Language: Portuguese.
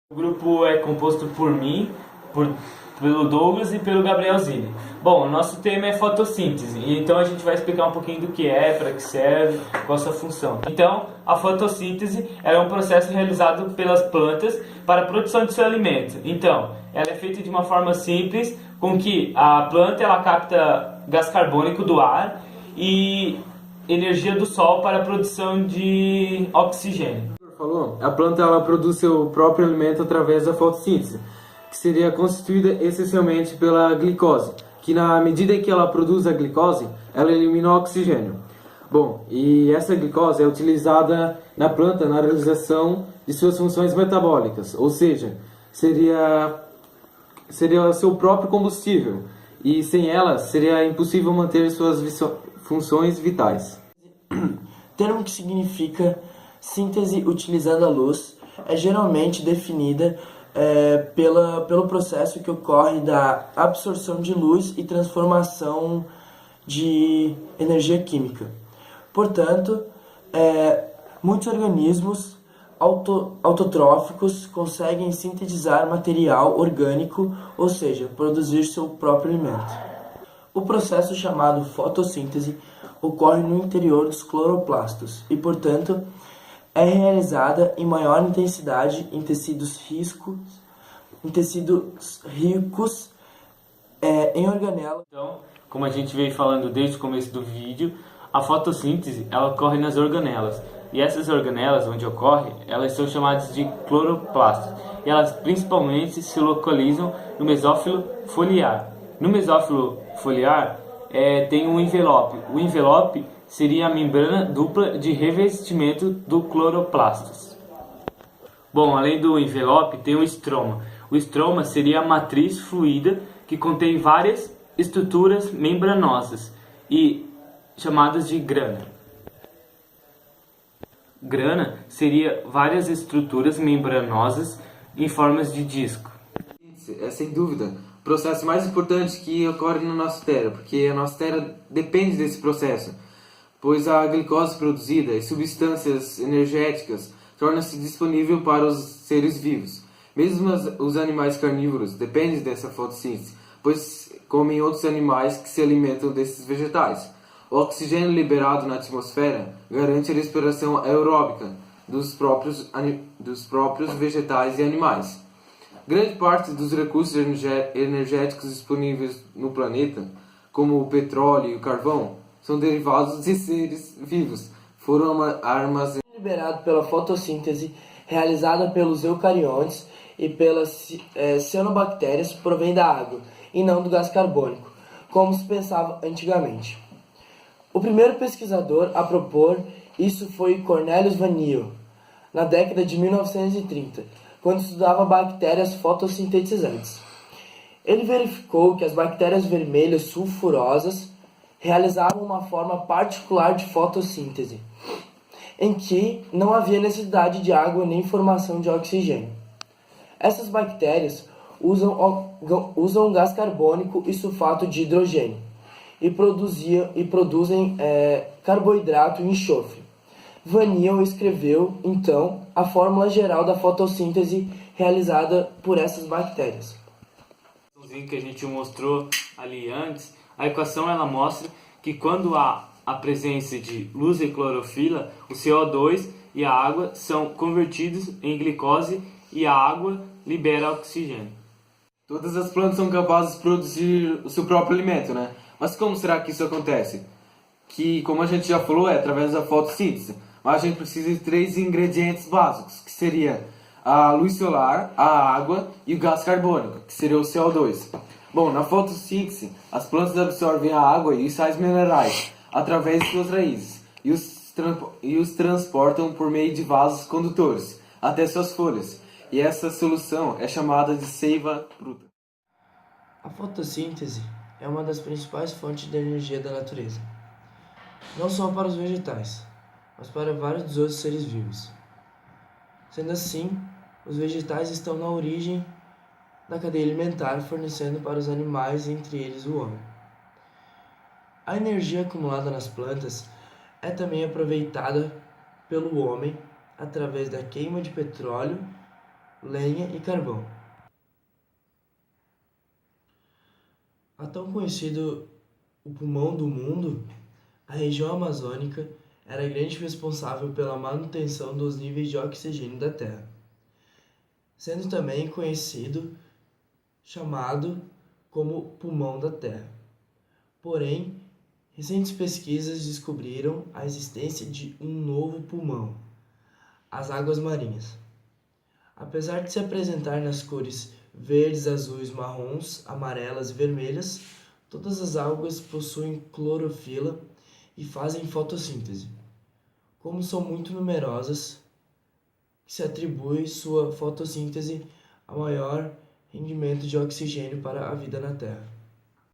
O grupo é composto por mim, pelo Douglas e pelo Gabrielzini. Bom, o nosso tema é fotossíntese, então a gente vai explicar um pouquinho do que é, para que serve, qual a sua função. Então, a fotossíntese é um processo realizado pelas plantas para a produção de seu alimento. Então, ela é feita de uma forma simples, com que a planta ela capta gás carbônico do ar e energia do sol para a produção de oxigênio. Falou, a planta ela produz seu próprio alimento através da fotossíntese, que seria constituída essencialmente pela glicose, que na medida em que ela produz a glicose, ela elimina o oxigênio. Bom, e essa glicose é utilizada na planta na realização de suas funções metabólicas, ou seja, seria seu próprio combustível, e sem ela seria impossível manter suas funções vitais. Termo que significa síntese utilizando a luz, é geralmente definida pelo processo que ocorre da absorção de luz e transformação de energia química. Portanto, muitos organismos autotróficos conseguem sintetizar material orgânico, ou seja, produzir seu próprio alimento. O processo chamado fotossíntese ocorre no interior dos cloroplastos e, portanto, é realizada em maior intensidade em tecidos ricos em organelas. Então, como a gente veio falando desde o começo do vídeo, a fotossíntese ela ocorre nas organelas. E essas organelas onde ocorre, elas são chamadas de cloroplastos. E elas principalmente se localizam no mesófilo foliar. No mesófilo foliar tem um envelope. O envelope seria a membrana dupla de revestimento do cloroplastos. Bom, além do envelope, tem o estroma. O estroma seria a matriz fluida que contém várias estruturas membranosas e chamadas de grana. Grana seria várias estruturas membranosas em formas de disco. É sem dúvida o processo mais importante que ocorre na nossa Terra, porque a nossa Terra depende desse processo, pois a glicose produzida e substâncias energéticas tornam-se disponível para os seres vivos. Mesmo os animais carnívoros dependem dessa fotossíntese, pois comem outros animais que se alimentam desses vegetais. O oxigênio liberado na atmosfera garante a respiração aeróbica dos próprios vegetais e animais. Grande parte dos recursos energéticos disponíveis no planeta, como o petróleo e o carvão, são derivados de seres vivos. Foram armazenados. Liberado pela fotossíntese realizada pelos eucariontes e pelas cianobactérias provém da água e não do gás carbônico, como se pensava antigamente. O primeiro pesquisador a propor isso foi Cornelius Van Niel, na década de 1930, quando estudava bactérias fotossintetizantes. Ele verificou que as bactérias vermelhas sulfurosas realizavam uma forma particular de fotossíntese, em que não havia necessidade de água nem formação de oxigênio. Essas bactérias usam gás carbônico e sulfato de hidrogênio e produzem carboidrato e enxofre. Van Niel escreveu, então, a fórmula geral da fotossíntese realizada por essas bactérias. Que a gente mostrou ali antes, a equação ela mostra que quando há a presença de luz e clorofila, o CO2 e a água são convertidos em glicose e a água libera oxigênio. Todas as plantas são capazes de produzir o seu próprio alimento, né? Mas como será que isso acontece? Que, como a gente já falou, é através da fotossíntese. Mas a gente precisa de 3 ingredientes básicos, que seria a luz solar, a água e o gás carbônico, que seria o CO2. Bom, na fotossíntese, as plantas absorvem a água e os sais minerais através de suas raízes e os transportam por meio de vasos condutores até suas folhas. E essa solução é chamada de seiva bruta. A fotossíntese é uma das principais fontes de energia da natureza, não só para os vegetais, mas para vários dos outros seres vivos. Sendo assim, os vegetais estão na origem da cadeia alimentar, fornecendo para os animais, entre eles o homem. A energia acumulada nas plantas é também aproveitada pelo homem através da queima de petróleo lenha e carvão. A tão conhecido o pulmão do mundo, a região amazônica era grande responsável pela manutenção dos níveis de oxigênio da Terra, sendo também chamado como pulmão da Terra. Porém, recentes pesquisas descobriram a existência de um novo pulmão, as águas marinhas. Apesar de se apresentar nas cores verdes, azuis, marrons, amarelas e vermelhas, todas as algas possuem clorofila e fazem fotossíntese. Como são muito numerosas, se atribui sua fotossíntese a maior rendimento de oxigênio para a vida na Terra.